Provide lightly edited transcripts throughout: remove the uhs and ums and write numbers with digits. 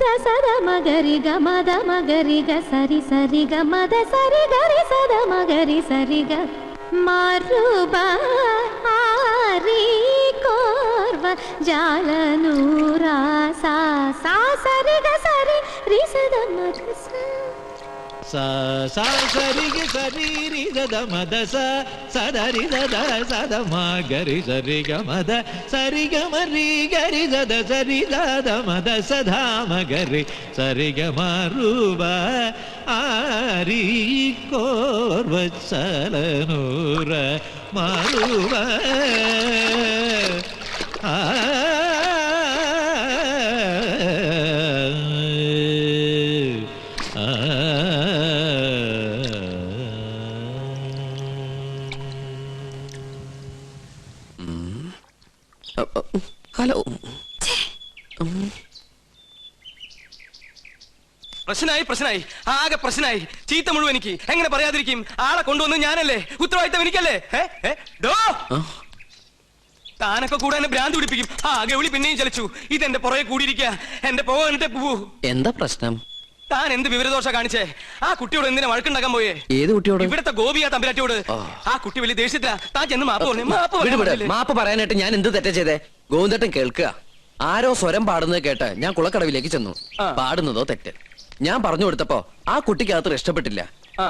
దసద మగరి గమద మగరి గ సరి సరి గమద సరి గరి సద మగరి సరి గ మారుబారి కోర్వ జాలనూరా సా సా సరి గ సరి రి సద మద సా సా సరి గ సరి రి సద మద సా సదరి సద సద మగరి సరి గ మద సరి గ మరి గరి సద సరి సద మద సదా మగరి సరి గ మరుబా ఆరి కోర్వత్సలనూర మరుబా ഹലോ. പ്രശ്നമായി ആകെ പ്രശ്നമായി. ചീത്ത മുഴുവൻ എനിക്ക് എങ്ങനെ പറയാതിരിക്കും? ആളെ കൊണ്ടുവന്ന് ഞാനല്ലേ, ഉത്തരവാദിത്തം എനിക്കല്ലേ? താനൊക്കെ കൂടെ എന്നെ ഭ്രാന്ത് പിടിപ്പിക്കും. ഗൗളി പിന്നെയും ചലിച്ചു. ഇതെന്റെ പുറകെ കൂടിയിരിക്കുക. എന്റെ പോകട്ടെ പോവൂ. എന്താ പ്രശ്നം? താൻ എന്ത് വിവരദോഷ കാണിച്ചേ? ആ കുട്ടിയോട് എന്തിനാ വഴക്കുണ്ടാക്കാൻ പോയേ? ഏത് കുട്ടിയോട്? ഇവിടത്തെ ഗോപിയ തമ്പുരാട്ടിയോട്. ആ കുട്ടി വലിയ ദേഷ്യത്തിലാ. താൻ ചെന്ന് മാപ്പ് പറയാനായിട്ട് ഞാൻ എന്ത് തെറ്റാ ചെയ്തേ? ഗോവിന്ദേട്ടൻ കേൾക്കുക. ആരോ സ്വരം പാടുന്നത് കേട്ട് ഞാൻ കുളക്കടവിലേക്ക് ചെന്നു. പാടുന്നതോ തെറ്റ്. ഞാൻ പറഞ്ഞു കൊടുത്തപ്പോ ആ കുട്ടിക്ക് അത്ര ഇഷ്ടപ്പെട്ടില്ല.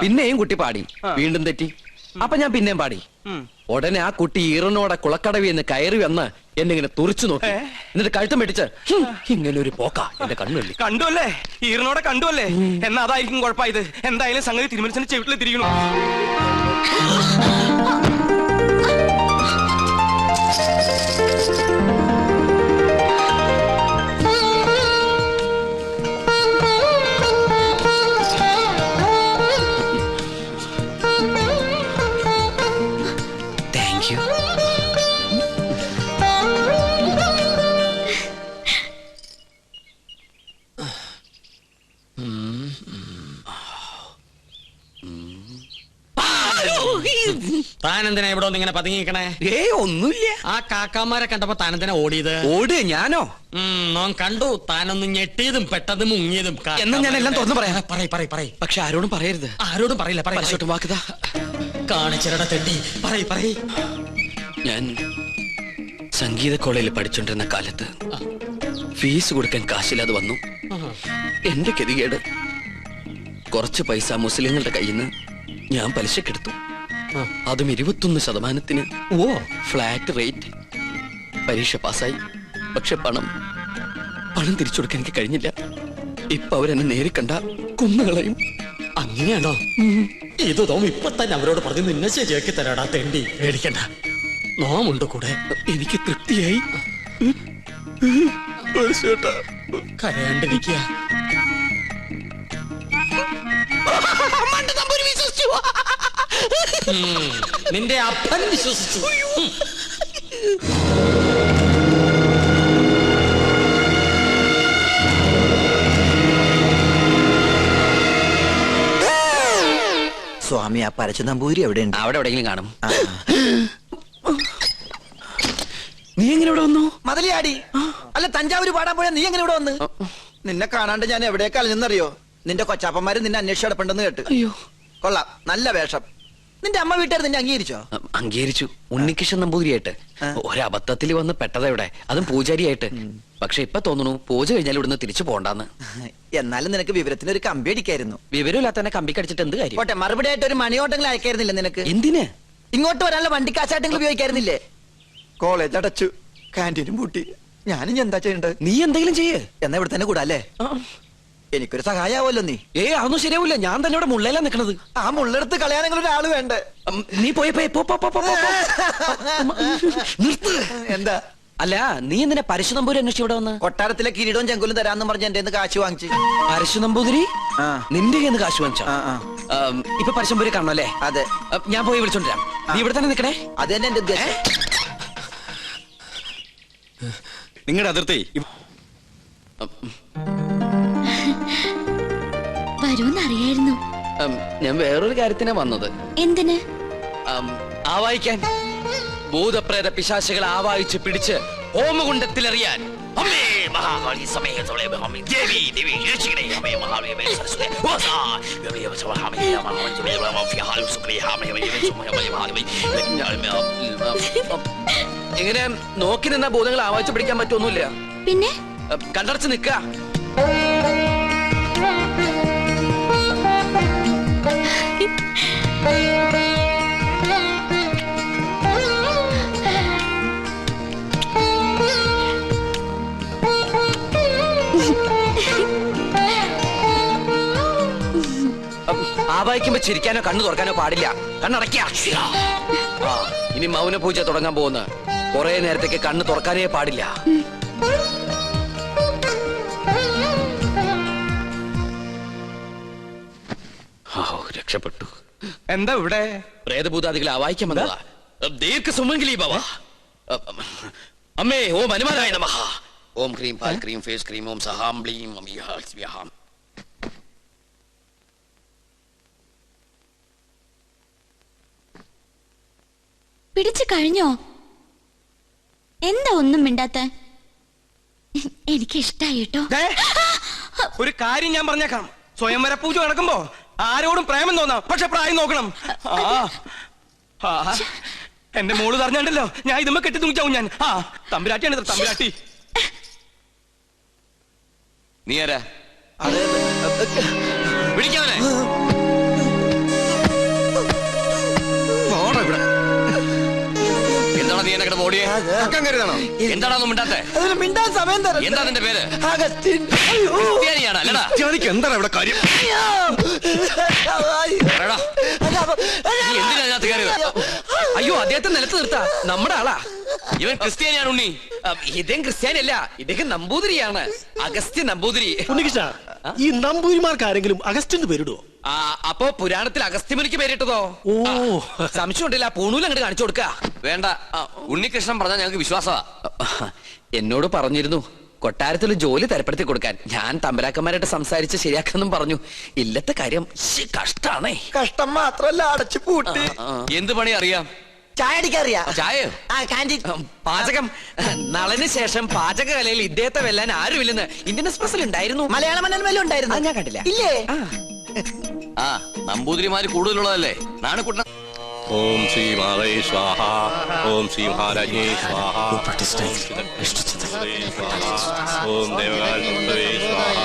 പിന്നെയും കുട്ടി പാടി. വീണ്ടും തെറ്റി. അപ്പൊ ഞാൻ പിന്നെയും പാടി. ഉടനെ ആ കുട്ടി ഈറനോടെ കുളക്കടവി എന്ന് കയറി വന്ന് എന്നിങ്ങനെ തുറച്ചു നോക്കി. എന്നിട്ട് കഴുത്തം വെട്ടിച്ച് ഇങ്ങനെ ഒരു പോക്ക എന്റെ കണ്ണുള്ളി. കണ്ടുവല്ലേ? ഈറനോടെ കണ്ടുവല്ലേ? എന്നാ അതായിരിക്കും കുഴപ്പമായത്. എന്തായാലും സംഗതി തിരുമനസിന്റെ ചെവിട്ടിൽ തിരിയണു. താനെന്തിനാ ഇവിടെ ഇങ്ങനെ പതുങ്ങിക്കണേ? ഒന്നുമില്ല. ആ കാക്കാമാരെ കണ്ടപ്പോ താനെന്തിനാ ഓടിയത്? ഓട് ഞാനോ? നോൻ കണ്ടു. താനൊന്ന് ഞെട്ടിയതും പെട്ടതും മുങ്ങിയതും. എന്നാ ഞാൻ എല്ലാം തുറന്നു പറയാം. പറയ്. പക്ഷെ ആരോടും പറയരുത്. ആരോടും പറയില്ല. വാക്കുതാ കാണിച്ചിരട തെണ്ടി. പറയ്. ഞാൻ സംഗീത കോളേജിൽ പഠിച്ചോണ്ടിരുന്ന കാലത്ത് ഫീസ് കൊടുക്കാൻ കാശില്ലാതെ വന്നു. എന്റെ ഗതികേട്. കുറച്ച് പൈസ മുസ്ലിങ്ങളുടെ കയ്യിൽ നിന്ന് ഞാൻ പലിശക്കെടുത്തു. അതും 21%. Flat rate. പരീക്ഷ പാസ്സായി. പക്ഷെ പണം തിരിച്ചു കൊടുക്കാൻ എനിക്ക് കഴിഞ്ഞില്ല. ഇപ്പൊ അവരെന്നെ നേരി കണ്ട കൊന്നുകളയും. അങ്ങനെയാണോ? ഇത് തോം ഇപ്പൊ തന്നെ അവരോട് പറഞ്ഞു നിന്നെ ശരിയാക്കി തരാടാ തെണ്ടി. പേടിക്കണ്ട, നോമുണ്ട് കൂടെ. എനിക്ക് തൃപ്തിയായി. കരയാണ്ടിരിക്കുക. നിന്റെ അപ്പൻ വിശ്വസിച്ചു. സ്വാമി, ആ പരച്ച നമ്പൂരി എവിടെയുണ്ട്? അവിടെ എവിടെയെങ്കിലും കാണും. നീ എങ്ങനെ ഇവിടെ വന്നു? മതലിയാടി. അല്ല, തഞ്ചാവൂര് പാടാൻ പോയാ നീ എങ്ങനെ ഇവിടെ വന്ന്? നിന്നെ കാണാണ്ട് ഞാൻ എവിടേക്ക് അലഞ്ഞെന്നറിയോ? നിന്റെ കൊച്ചാപ്പന്മാര് നിന്നെ അന്വേഷിച്ച് കിടപ്പുണ്ടെന്ന് കേട്ട്. അയ്യോ, കൊള്ളാം, നല്ല വേഷം. നിന്റെ അമ്മ വീട്ടുകാർ നിന്നെ അംഗീകരിച്ചോ? അംഗീകരിച്ചു. ഉണ്ണികൃഷ്ണൻ നമ്പൂതിരിയായിട്ട്. ഒരബദ്ധത്തിൽ വന്ന് പെട്ടതെവിടെ, അതും പൂജാരിയായിട്ട്. പക്ഷെ ഇപ്പൊ തോന്നുന്നു പൂജ കഴിഞ്ഞാൽ ഇവിടുന്ന് തിരിച്ചു പോണ്ടെന്ന്. എന്നാലും നിനക്ക് വിവരത്തിന് ഒരു കമ്പി അടിക്കായിരുന്നു. വിവരമില്ലാത്ത തന്നെ കമ്പി കടിച്ചിട്ട് എന്ത് കാര്യം? പോട്ടെ, മറുപടി ആയിട്ട് ഒരു മണിയോട്ടെങ്കിലും അയക്കായിരുന്നില്ല നിനക്ക്? എന്തിന്? ഇങ്ങോട്ട് വരാനുള്ള വണ്ടിക്കാശായിട്ടെങ്കിലും ഉപയോഗിക്കായിരുന്നില്ലേ? കോളേജ് അടച്ചു, കാന്റീനും പൂട്ടി. ഞാനും എന്താ ചെയ്യണ്ടത്? നീ എന്തെങ്കിലും ചെയ്യേ. എന്നാ ഇവിടെ തന്നെ കൂടാല്ലേ? എനിക്കൊരു സഹായാവല്ലോ നീ. അതൊന്നും ശരിയാവില്ല. ഞാൻ തന്നെ ഇവിടെ മുള്ളയിലാ നിക്കണത്. ആ മുള്ളെടുത്ത് കളയാനെങ്കിലും ഒരാള് വേണ്ടേ? നീ പോയി എന്താ? അല്ല, നീ എന്തിനാ പരശു നമ്പൂരി അന്വേഷിച്ച് ഇവിടെ വന്ന്? കൊട്ടാരത്തിലെ കിരീടവും ചെങ്കുലും തരാന്ന് പറഞ്ഞ് എന്റെ കാശ് വാങ്ങിച്ചു. പരശു നമ്പൂതിരി നിന്റെ കയ്യിൽ കാശ് വാങ്ങിച്ചോ? ഇപ്പൊ പരശുനമ്പൂരി കാണണം അല്ലേ? അതെ. ഞാൻ പോയി വിളിച്ചോണ്ടിരാം. നീ ഇവിടെ തന്നെ നിക്കണേ. അത് തന്നെ എന്റെ ഉദ്ദേശം. നിങ്ങളുടെ അതിർത്തി വരൂന്നറിയായിരുന്നു. ഞാൻ വേറൊരു കാര്യത്തിനാ വന്നത്. എന്തിന്? ആവായിക്കാൻ. ഭൂതപ്രേത പിശാചുകളെ ആവാഹിച്ച് പിടിച്ച് ഹോമകുണ്ടത്തിലെറിയാൻ അമ്മേ മഹാകാളി സമയത്തോടെ അമ്മേ ദേവി ദേവി രക്ഷിക്കണേ അമ്മേ മഹാവീര സരസ്വതി ഓസാ ദേവി സവഹാമേ മഹാമന്ത്രി മഹാഫി ഹാലു സുഖലി ഹാമേ എങ്ങനെ നോക്കി നിന്ന ഭൂതങ്ങൾ ആവാഹിച്ച് പിടിക്കാൻ പറ്റൊന്നുമില്ല. പിന്നെ കണ്ടടച്ച് നിക്ക. ആവാഹിക്കുമ്പോ ചിരിക്കാനോ കണ്ണു തുറക്കാനോ പാടില്ല. കണ്ണടയ്ക്ക. ഇനി മൗന പൂജ തുടങ്ങാൻ പോകുന്ന കുറെ നേരത്തേക്ക് കണ്ണ് തുറക്കാനേ പാടില്ല. രക്ഷപ്പെട്ടു. എന്താ ഇവിടെ? പ്രേതഭൂതാദികളെ ആവാഹിക്കാൻ വന്നതാ. ദീർഘ സുമംഗലി ഭവ. അമ്മേ ഓം ഹനുമാനായ നമഃ. ഓം ക്രീം പാൽ ക്രീം ഫേസ് ക്രീം ഓം സഹാം ബ്ലീം സ്വാഹാം. പിടിച്ചു കഴിഞ്ഞോ? എന്താ ഒന്നും മിണ്ടാത്ത? എനിക്ക് ഇഷ്ടായി കേട്ടോ. ഒരു കാര്യം ഞാൻ പറഞ്ഞേക്കാം. സ്വയംവര പൂജ നടക്കുമ്പോ ആരോടും പ്രേമം തോന്നാം, പക്ഷെ പ്രായം നോക്കണം. എന്റെ മോള് പറഞ്ഞാണ്ടല്ലോ ഞാൻ ഇതുമ്മ കെട്ടി തൂങ്ങിച്ചാവും ഞാൻ. തമ്പുരാട്ടിയാണ് തമ്പുരാട്ടി. നീ ആരാ? പിടിക്കാവനെ. എന്താണ് നീ എന്നെ കിടന്ന് ഓടിയേ? എന്താണോ മിണ്ടാത്തെ? മിണ്ടാൻ സമയം തരാം. എന്താ നിന്റെ പേര്? അഗസ്റ്റിൻ. ക്രിസ്ത്യാനിയാണോ? അല്ലടാ. എന്താണ് ഇവിടെ കാര്യം? നീ എന്തിനാ അതിനകത്ത് കയറിയത്? അയ്യോ, അദ്ദേഹത്തെ നിലത്ത് നിർത്താ. നമ്മുടെ ആളാ. ഇവൻ ക്രിസ്ത്യാനിയാണ് ഉണ്ണി. ഇദ്ദേഹം ക്രിസ്ത്യാനിയല്ല, ഇദ്ദേഹം നമ്പൂതിരിയാണ്. അഗസ്ത്യ നമ്പൂതിരി. ഉണ്ണികൃഷ്ണ, ഈ നമ്പൂതിരിമാർക്ക് ആരെങ്കിലും അഗസ്റ്റിന് പേരിടുവോ? അപ്പോ പുരാണത്തിൽ അഗസ്ത്യമുനിക്ക് പേരിട്ടതോ? ഓ, സംശയം ഉണ്ടല്ല. പൂണൂൽ അങ്ങോട്ട് കാണിച്ചു കൊടുക്ക. വേണ്ട, ഉണ്ണികൃഷ്ണൻ പറഞ്ഞാൽ ഞങ്ങൾക്ക് വിശ്വാസമാ. എന്നോട് പറഞ്ഞിരുന്നു കൊട്ടാരത്തിൽ ജോലി തരപ്പെടുത്തി കൊടുക്കാൻ. ഞാൻ തമ്പരാക്കന്മാരായിട്ട് സംസാരിച്ച് ശരിയാക്കാന്നും പറഞ്ഞു. ഇല്ലത്തെ കാര്യം കഷ്ടാണേ. കഷ്ടം മാത്രല്ല, അടച്ചു പൂട്ടി. എന്ത് പണി അറിയാം? ചായ അടിക്കറിയാ? ചായ, പാചകം. നളന് ശേഷം പാചകകലയിൽ ഇദ്ദേഹത്തെ വെല്ലാൻ ആരുമില്ലെന്ന് ഇന്ത്യൻ എക്സ്പ്രസിൽ ഉണ്ടായിരുന്നു. മലയാള മനോരമയിലും ഉണ്ടായിരുന്നു. ഞാൻ കണ്ടില്ല. ഇല്ലേ? നമ്പൂതിരിമാര് കൂടുതലുള്ളതല്ലേ. നാണക്കുട്ട. ഓം ശ്രീ മാതേ സ്വാഹ. ഓം ശ്രീ മഹാരാജ്ഞേ സ്വാഹ. ഓം ദേവകാൽ സ്വാഹ.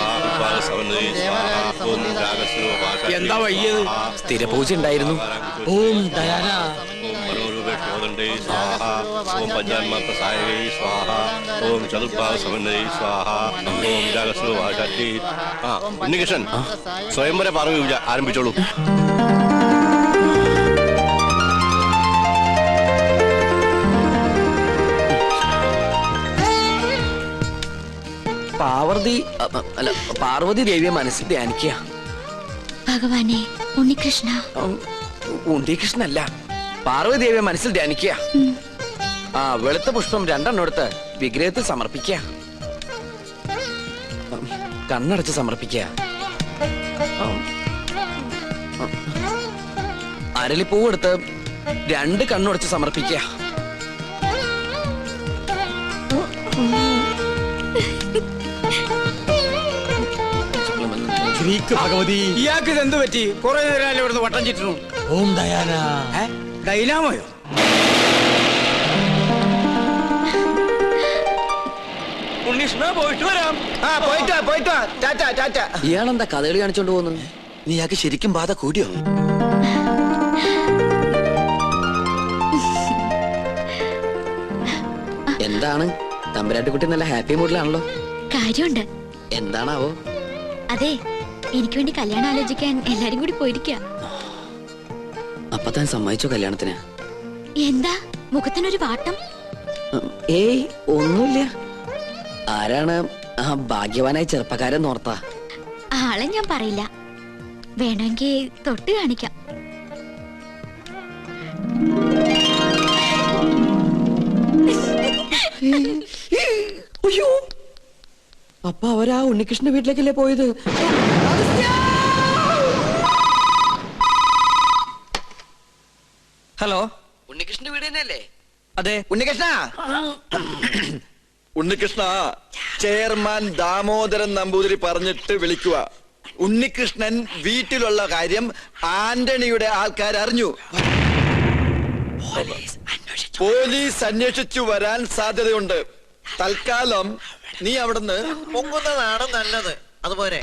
ഓം എന്താ വയ്യത്? സ്ഥിരപൂജ ഉണ്ടായിരുന്നു. ഓം ദയാന. ഓം മനോരൂപേ സ്വാഹ. ഓം പഞ്ചാത്മാപ്രസായേ സ്വാഹ. ഓം ചതുർഭാഗ സമന്വയേ സ്വാഹ. ഓം ജാഗസ്വ ഭാഷാറ്റി. ഉണ്ണികൃഷ്ണൻ, സ്വയംവര പാർവ്വ പൂജ ആരംഭിച്ചോളൂ. പാർവതി ദേവിയെ മനസ്സിൽ ധ്യാനിക്കുക. ഭഗവാനെ, ഉണ്ണികൃഷ്ണ. ഉണ്ണികൃഷ്ണല്ല, പാർവതി ദേവിയെ മനസ്സിൽ ധ്യാനിക്കുക. വെളുത്ത പുഷ്പം 2 എടുത്ത് വിഗ്രഹത്തിൽ സമർപ്പിക്കുക. കണ്ണടച്ച് സമർപ്പിക്കുക. അരളിപ്പൂവ് എടുത്ത് 2 കണ്ണുടച്ച് സമർപ്പിക്കുക. ഭഗവതി, ഇയാൾക്ക് ഇതെന്ത് പറ്റി? കുറെ നേരം ഇവിടുന്ന് വട്ടം ചുറ്റുന്നു. ഓം ദയാന. ഡൈനാമോയോ? ഉണ്ണീഷ്ണ, പോയിട്ട് വരാം. പോയിട്ട് വാ. ടാറ്റ ടാറ്റ. ഇയാളെന്താ കഥകളി കാണിച്ചോണ്ട് പോകുന്നു? നീ ആക്കി ശരിക്കും ബാധ കൂടിയോ? എന്താണ്? തമ്പുരാട്ടിക്കുട്ടി നല്ല ഹാപ്പി മൂഡിലാണല്ലോ. കാര്യമുണ്ട്. എന്താണാവോ? അതെ, എനിക്ക് വേണ്ടി കല്യാണം ആലോചിക്കാൻ എല്ലാരും കൂടി പോയിരിക്കുക. അപ്പൊ താൻ സമ്മതിച്ചോ കല്യാണത്തിന്? എന്താ മുഖത്തിനൊരു വാട്ടം? ഏയ്, ഒന്നുമില്ല. ആരാണ് ആ ഭാഗ്യവാനായ ചെറുപ്പക്കാരൻ ഓർത്താ? ആളെ ഞാൻ പറയില്ല. വേണമെങ്കിൽ തൊട്ട് കാണിക്കാം. അയ്യോ, അപ്പൊ അവരാ ഉണ്ണികൃഷ്ണന്റെ വീട്ടിലേക്കല്ലേ പോയത്? ഹലോ, ഉണ്ണികൃഷ്ണന്റെ വീട് തന്നെയല്ലേ? അതെ. ഉണ്ണികൃഷ്ണ, ഉണ്ണികൃഷ്ണ, ചെയർമാൻ ദാമോദരൻ നമ്പൂതിരി പറഞ്ഞിട്ട് വിളിക്കുക. ഉണ്ണികൃഷ്ണൻ വീട്ടിലുള്ള കാര്യം ആന്റണിയുടെ ആൾക്കാർ അറിഞ്ഞു. പോലീസ് അന്വേഷിച്ചു വരാൻ സാധ്യതയുണ്ട്. തൽക്കാലം നീ അവിടുന്ന് പൊങ്ങുന്നതാണ് നല്ലത്. അതുപോലെ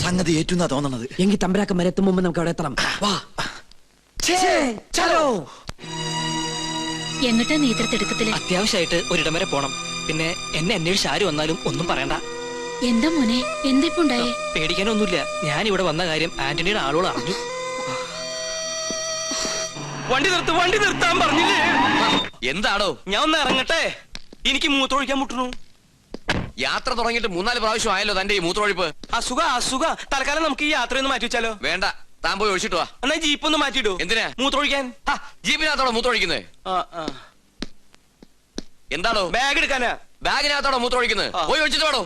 സംഗതി ഏറ്റുന്നാ തോന്നണത്. എങ്കിൽ തമ്പരാക്കന്മാരെ എത്തും മുമ്പ് നമുക്ക് അവിടെ എത്തണം. വാ. എങ്ങട്ടാ നേതൃത്വത്തില്? അത്യാവശ്യമായിട്ട് ഒരിടം വരെ പോണം. പിന്നെ എന്നെ അന്വേഷിച്ച് ആര് വന്നാലും ഒന്നും പറയണ്ട. എന്താ മോനെ, എന്തിപ്പുണ്ടായേ? പേടിക്കാനൊന്നുമില്ല. ഞാൻ ഇവിടെ വന്ന കാര്യം ആന്റണിയുടെ ആളുകൾ അറിഞ്ഞു. വണ്ടി നിർത്താൻ പറഞ്ഞില്ലേ? എന്താണോ? ഞാൻ ഒന്ന് ഇറങ്ങട്ടെ, എനിക്ക് മൂത്രമൊഴിക്കാൻ മുട്ടുന്നു. യാത്ര തുടങ്ങിയിട്ട് 3-4 പ്രാവശ്യം ആയല്ലോ തന്റെ ഈ മൂത്രമൊഴിപ്പ്. അസുഖ തൽക്കാലം നമുക്ക് ഈ യാത്രയൊന്ന് മാറ്റി വെച്ചാലോ? വേണ്ട, താൻ പോയി ഒഴിച്ചിട്ട് വാ. എന്നാ ജീപ്പ് ഒന്ന് മാറ്റിയിടൂ. എന്തിനാ? മൂത്രമൊഴിക്കാൻ. ജീപ്പിനകത്തോടെ മൂത്രമൊഴിക്കുന്നത്? എന്താണോ? ബാഗ് എടുക്കാനാ. ബാഗിനകത്തോടെ മൂത്രമൊഴിക്കുന്നത്? പോയി ഒഴിച്ചിട്ട് വേണോ?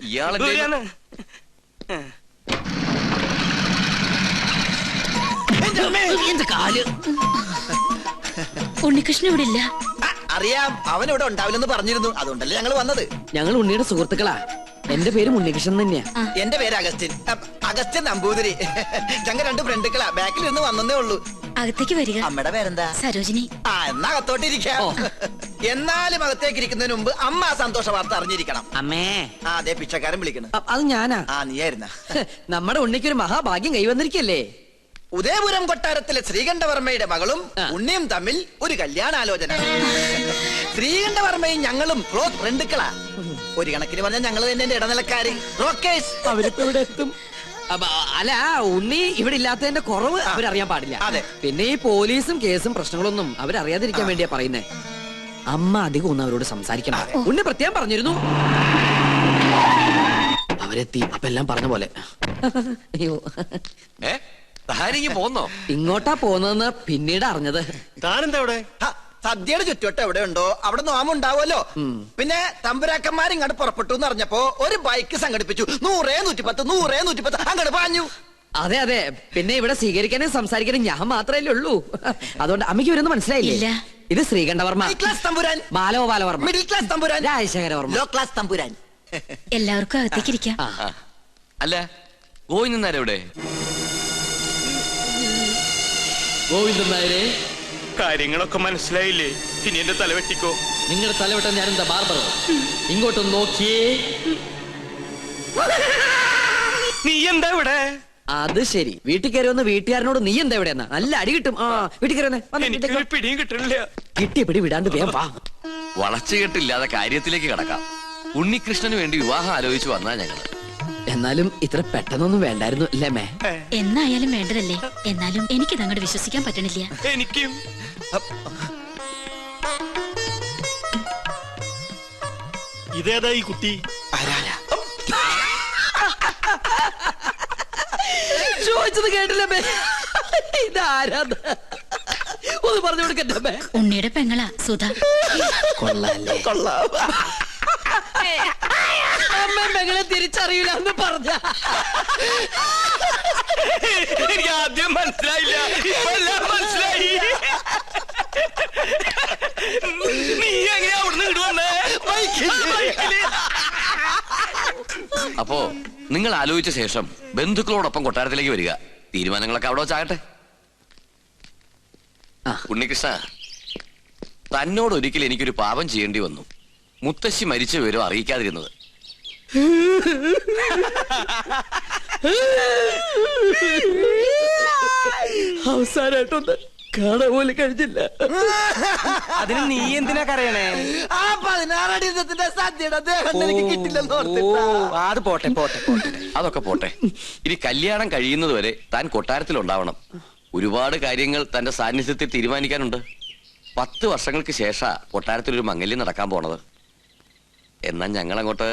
ഇയാളെ ഉണ്ണികൃഷ്ണൻ ഇവിടെ ഇല്ല. അറിയാം, അവൻ ഇവിടെ ഉണ്ടാവില്ലെന്ന് പറഞ്ഞിരുന്നു. അതുകൊണ്ടല്ലേ ഞങ്ങൾ വന്നത്. ഞങ്ങൾ ഉണ്ണിയുടെ സുഹൃത്തുക്കളാ. എന്റെ പേര് ഉണ്ണികൃഷ്ണൻ തന്നെയാ. എന്റെ പേര് അഗസ്റ്റിൻ. അഗസ്റ്റിൻ നമ്പൂതിരി. ഞങ്ങൾ 2 ഫ്രണ്ടുക്കളാ. ബാക്കിൽ ഇരുന്ന് വന്നേ ഉള്ളൂ. അകത്തേക്ക് വരിക. അമ്മയുടെ പേരെന്താ? സരോജിനി. എന്നാ അകത്തോട്ടിരിക്കാം. എന്നാലും അകത്തേക്ക് ഇരിക്കുന്നതിന് മുമ്പ് അമ്മ ആ സന്തോഷ വാർത്ത അറിഞ്ഞിരിക്കണം. അമ്മേ. അതെ, പിച്ചക്കാരൻ വിളിക്കണം. അത് ഞാനാ. നീയായിരുന്ന. നമ്മുടെ ഉണ്ണിക്കൊരു മഹാഭാഗ്യം കൈവന്നിരിക്കല്ലേ. ഉദയപുരം കൊട്ടാരത്തിലെ ശ്രീകണ്ഠവർമ്മയുടെ മകളും ഉണ്ണിയും തമ്മിൽ ഒരു കല്യാണാലോചന. ശ്രീകണ്ഠവർമ്മയും ഞങ്ങളും ക്ലോസ് ഫ്രണ്ടുക്കളാ. ഒരു കണക്കിന് പറഞ്ഞാൽ ഞങ്ങൾ തന്നെ ഇടനിലക്കാര്. അവരിപ്പോ ഇവിടെ എത്തും. അല്ല, ഉണ്ണി ഇവിടെ ഇല്ലാത്തതിന്റെ കുറവ് അവരറിയാൻ പാടില്ല. അതെ. പിന്നെ ഈ പോലീസും കേസും പ്രശ്നങ്ങളൊന്നും അവരറിയാതിരിക്കാൻ വേണ്ടിയാ പറയുന്നേ. അമ്മ അധികം ഒന്നും അവരോട് സംസാരിക്കണം. ഉണ്ണി പ്രത്യേകം പറഞ്ഞിരുന്നു. അവരെത്തി. അപ്പൊ എല്ലാം പറഞ്ഞ പോലെ. അയ്യോ, പോന്നോ? ഇങ്ങോട്ടാ പോന്നതെന്ന് പിന്നീട് അറിഞ്ഞത്. താനെന്താ ഇവിടെ? സദ്യയുടെ ചുറ്റുവട്ടം എവിടെ ഉണ്ടോ അവിടെ നോമുണ്ടാവുമല്ലോ. പിന്നെ തമ്പുരാക്കന്മാർ ഇങ്ങോട്ട് പുറപ്പെട്ടു എന്ന് അറിഞ്ഞപ്പോ ഒരു ബൈക്ക് സംഘടിപ്പിച്ചു. 100, 110, 100, 110 അങ്ങോട്ട് പാഞ്ഞു. അതെ അതെ. പിന്നെ ഇവിടെ സ്വീകരിക്കാനും സംസാരിക്കാനും ഞാൻ മാത്രമല്ലേ ഉള്ളൂ. അതുകൊണ്ട് അമ്മയ്ക്ക് ഇവരൊന്നും മനസ്സിലായില്ല. ഇത് ശ്രീകണ്ഠവർമ്മ, ക്ലാസ് തമ്പുരാൻ. ബാലഗോപാലവർമ്മ, മിഡിൽ ക്ലാസ് തമ്പുരാൻ. രാജശേഖരവർമ്മ, ലോ ക്ലാസ് തമ്പുരാൻ. എല്ലാവർക്കും അകത്തേക്ക് ഇരിക്കാം. അല്ല, ഗോവിന്ദൻ നായർ എവിടെ? ഗോവിന്ദൻ നായരെ, കാര്യങ്ങളൊക്കെ മനസ്സിലായില്ലേ? ഇനി എന്റെ തല വെട്ടിക്കോ. നിങ്ങളുടെ തലവെട്ടം ഞാനെന്താ ബാർബറോ? ഇങ്ങോട്ടൊന്ന് നോക്കിയേ. നീ എന്താ ഇവിടെ? അത് ശരി, വീട്ടിൽ കയറി വന്ന് വീട്ടുകാരനോട് നീ എന്താ ഇവിടെ? നല്ല അടി കിട്ടും. വീട്ടിൽ കയറി എനിക്ക് പിടിയും കിട്ടണില്ല. കിട്ടിയ പിടി വിടാണ്ട് വേഗം വാ. വളച്ചുകെട്ടില്ലാതെ കാര്യത്തിലേക്ക് കടക്കാം. ഉണ്ണികൃഷ്ണന് വേണ്ടി വിവാഹം ആലോചിച്ചു വന്നാ ഞങ്ങള്. എന്നാലും ഇത്ര പെട്ടെന്നൊന്നും വേണ്ടായിരുന്നു അല്ലേ മേ? എന്നായാലും വേണ്ടതല്ലേ. എന്നാലും എനിക്കിത് അങ്ങോട്ട് വിശ്വസിക്കാൻ പറ്റണില്ല. എനിക്കും. ഇതേതാ ഈ കുട്ടി? ചോദിച്ചത് കേട്ടില്ല മേ. ഇതാരാ? ഒന്ന് പറഞ്ഞു കൊടുക്കട്ടെ മേ. ഉണ്ണിയുടെ പെങ്ങളാ സുധ. കൊള്ളാല്ലേ? കൊള്ളാം. അമ്മ പെങ്ങളെ തിരിച്ചറിയില്ല എന്ന് പറഞ്ഞ. എനിക്ക് ആദ്യം മനസ്സിലായില്ല, ഇപ്പെല്ലാം മനസ്സിലായി. നീ എങ്ങനെയാ അവിടുന്ന് ഇടുവന്നേ? അപ്പോ നിങ്ങൾ ആലോചിച്ച ശേഷം ബന്ധുക്കളോടൊപ്പം കൊട്ടാരത്തിലേക്ക് വരിക. തീരുമാനങ്ങളൊക്കെ അവിടെ വെച്ചാകട്ടെ. ഉണ്ണികൃഷ്ണ, തന്നോട് ഒരിക്കൽ എനിക്കൊരു പാപം ചെയ്യേണ്ടി വന്നു. മുത്തശ്ശി മരിച്ച വിവരം അറിയിക്കാതിരുന്നത്. അവസാനായിട്ടൊന്ന് കാണാൻ പോലും കഴിഞ്ഞില്ല. അതിന് നീ എന്തിനാ കരയണേ? ആ 16 അടി സദ്യയുടെ ദേഹം എനിക്ക് കിട്ടില്ലെന്ന് ഓർത്തിട്ടാ. അത് പോട്ടെ പോട്ടെ പോട്ടെ. അതൊക്കെ പോട്ടെ. ഇനി കല്യാണം കഴിയുന്നത് വരെ താൻ കൊട്ടാരത്തിലുണ്ടാവണം. ഒരുപാട് കാര്യങ്ങൾ തന്റെ സാന്നിധ്യത്തിൽ തീരുമാനിക്കാനുണ്ട്. 10 വർഷങ്ങൾക്ക് ശേഷം കൊട്ടാരത്തിലൊരു മംഗല്യം നടക്കാൻ പോണത്. എന്നാ ഞങ്ങളങ്ങോട്ട്